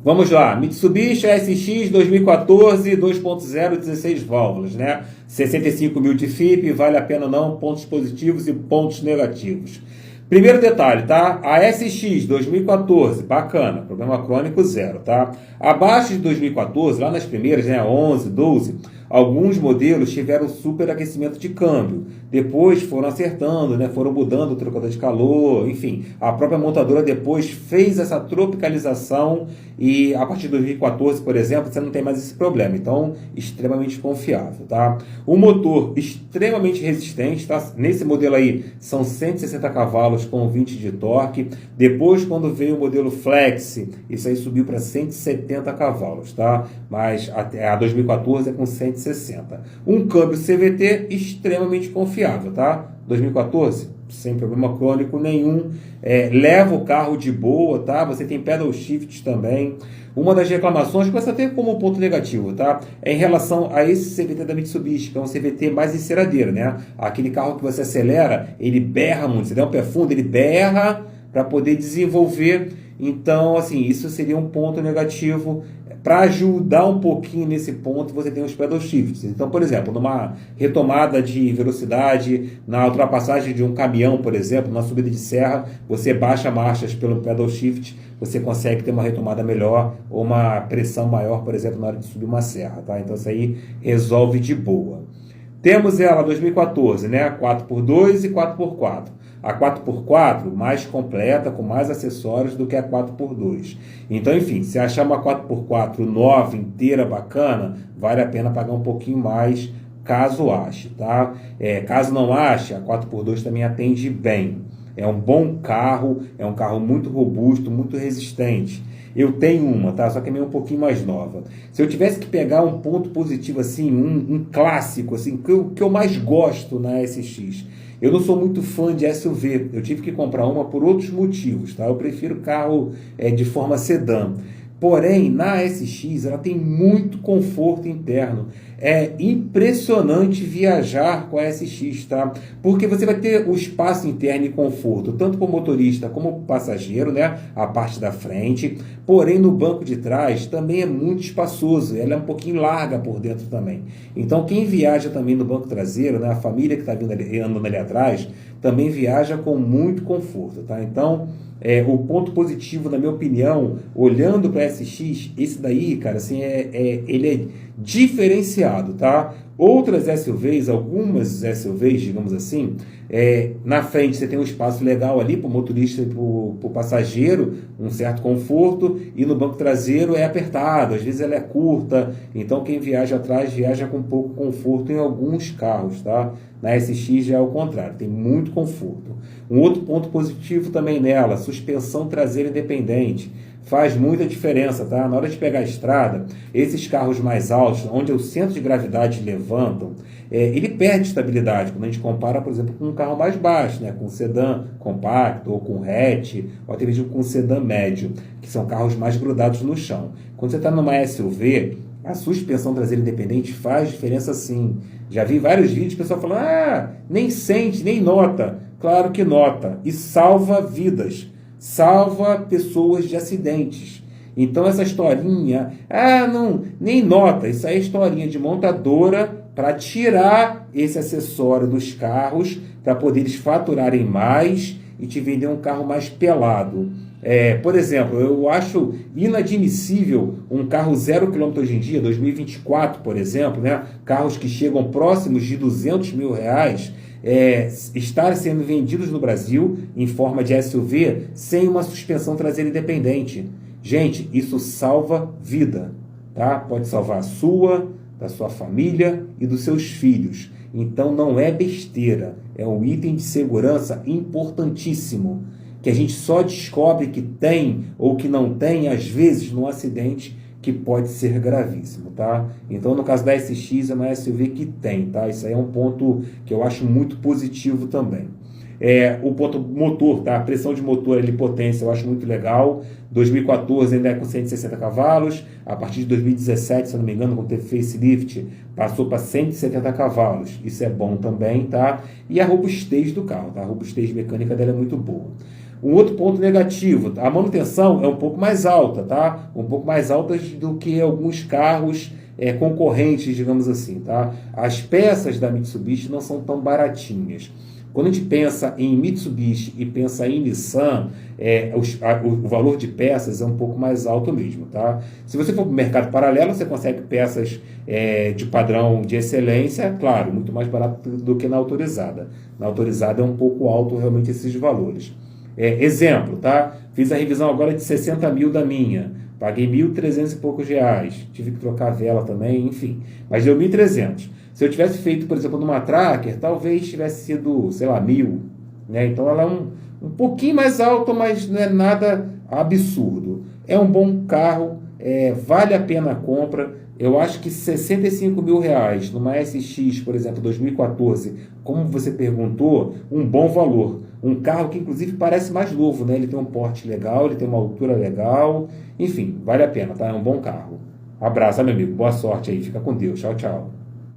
Vamos lá, Mitsubishi ASX 2014, 2.0, 16 válvulas, né? 65 mil de FIP, vale a pena não, pontos positivos e pontos negativos. Primeiro detalhe, tá? A ASX 2014, bacana, problema crônico zero, tá? Abaixo de 2014, lá nas primeiras, né, 11, 12, alguns modelos tiveram superaquecimento de câmbio. Depois foram acertando, né, foram mudando o trocador de calor, enfim. A própria montadora depois fez essa tropicalização e a partir de 2014, por exemplo, você não tem mais esse problema. Então, extremamente confiável, tá? O motor extremamente resistente, tá? Nesse modelo aí são 160 cavalos com 20 de torque. Depois, quando veio o modelo Flex, isso aí subiu para 170 cavalos, tá? Mas a 2014 é com 160. Um câmbio CVT extremamente confiável, tá? 2014, sem problema crônico nenhum. Leva o carro de boa, tá? Você tem pedal shift também. Uma das reclamações, que você tem como ponto negativo, tá? É em relação a esse CVT da Mitsubishi, que é um CVT mais enceradeiro, né? Aquele carro que você acelera, ele berra muito. Você der um pé fundo, ele berra para poder desenvolver. Então, assim, isso seria um ponto negativo. Para ajudar um pouquinho nesse ponto, você tem os pedal shifts. Então, por exemplo, numa retomada de velocidade, na ultrapassagem de um caminhão, por exemplo, na subida de serra, você baixa marchas pelo pedal shift, você consegue ter uma retomada melhor ou uma pressão maior, por exemplo, na hora de subir uma serra, tá? Então, isso aí resolve de boa. Temos ela 2014, né? 4x2 e 4x4. A 4x4 mais completa, com mais acessórios do que a 4x2. Então, enfim, se achar uma 4x4 nova, inteira, bacana, vale a pena pagar um pouquinho mais, caso ache, tá? Caso não ache, a 4x2 também atende bem. É um bom carro, é um carro muito robusto, muito resistente. Eu tenho uma, tá? Só que é meio um pouquinho mais nova. Se eu tivesse que pegar um ponto positivo, assim, um clássico, assim, que eu mais gosto na SX, eu não sou muito fã de SUV. Eu tive que comprar uma por outros motivos, tá? Eu prefiro carro de forma sedã. Porém, na SX, ela tem muito conforto interno. É impressionante viajar com a SX, tá? Porque você vai ter o espaço interno e conforto, tanto para o motorista como para o passageiro, né? A parte da frente. Porém, no banco de trás também é muito espaçoso. Ela é um pouquinho larga por dentro também. Então, quem viaja também no banco traseiro, né? A família que está andando ali atrás, também viaja com muito conforto, tá? Então, o ponto positivo, na minha opinião, olhando para a SX, esse daí, cara, assim, ele é diferenciado, tá? Outras SUVs, algumas SUVs, digamos assim, na frente você tem um espaço legal ali para o motorista e para o passageiro, um certo conforto, e no banco traseiro é apertado, às vezes ela é curta, então quem viaja atrás viaja com pouco conforto em alguns carros, tá? Na SX já é o contrário, tem muito conforto. Um outro ponto positivo também nela, suspensão traseira independente. Faz muita diferença, tá? Na hora de pegar a estrada, esses carros mais altos, onde o centro de gravidade levantam, ele perde estabilidade quando a gente compara, por exemplo, com um carro mais baixo, né? Com um sedã compacto, ou com hatch, ou até mesmo com um sedã médio, que são carros mais grudados no chão. Quando você está numa SUV, a suspensão traseira independente faz diferença sim. Já vi vários vídeos de pessoal falando, nem sente, nem nota. Claro que nota. E salva vidas. Salva pessoas de acidentes. Então essa historinha, não, nem nota. Isso aí é historinha de montadora para tirar esse acessório dos carros, para poder eles faturarem mais e te vender um carro mais pelado. Por exemplo, eu acho inadmissível um carro 0 km hoje em dia, 2024, por exemplo, né? Carros que chegam próximos de R$200 mil, estar sendo vendidos no Brasil em forma de SUV sem uma suspensão traseira independente. Gente, isso salva vida, tá? Pode salvar a sua, da sua família e dos seus filhos. Então não é besteira, é um item de segurança importantíssimo, que a gente só descobre que tem ou que não tem, às vezes, num acidente que pode ser gravíssimo, tá? Então, no caso da SX, é uma SUV que tem, tá? Isso aí é um ponto que eu acho muito positivo também. O ponto motor, tá? A pressão de motor ali, potência, eu acho muito legal. 2014 ainda é com 160 cavalos. A partir de 2017, se eu não me engano, quando teve facelift, passou para 170 cavalos. Isso é bom também, tá? E a robustez do carro, tá? A robustez mecânica dela é muito boa. Um outro ponto negativo, a manutenção é um pouco mais alta, tá? Um pouco mais alta do que alguns carros concorrentes, digamos assim, tá? As peças da Mitsubishi não são tão baratinhas. Quando a gente pensa em Mitsubishi e pensa em Nissan, o valor de peças é um pouco mais alto mesmo, tá? Se você for para o mercado paralelo, você consegue peças de padrão de excelência, claro, muito mais barato do que na autorizada. Na autorizada é um pouco alto realmente esses valores. Exemplo, tá? Fiz a revisão agora de 60 mil da minha, paguei 1.300 e poucos reais, tive que trocar a vela também, enfim, mas deu 1.300. Se eu tivesse feito, por exemplo, numa Tracker, talvez tivesse sido, sei lá, 1.000, né? Então ela é um pouquinho mais alta, mas não é nada absurdo. É um bom carro, vale a pena a compra. Eu acho que 65 mil reais numa SX, por exemplo, 2014, como você perguntou, um bom valor. Um carro que inclusive parece mais novo, né? Ele tem um porte legal, ele tem uma altura legal, enfim, vale a pena, tá? É um bom carro. Abraço, meu amigo, boa sorte aí, fica com Deus, tchau, tchau.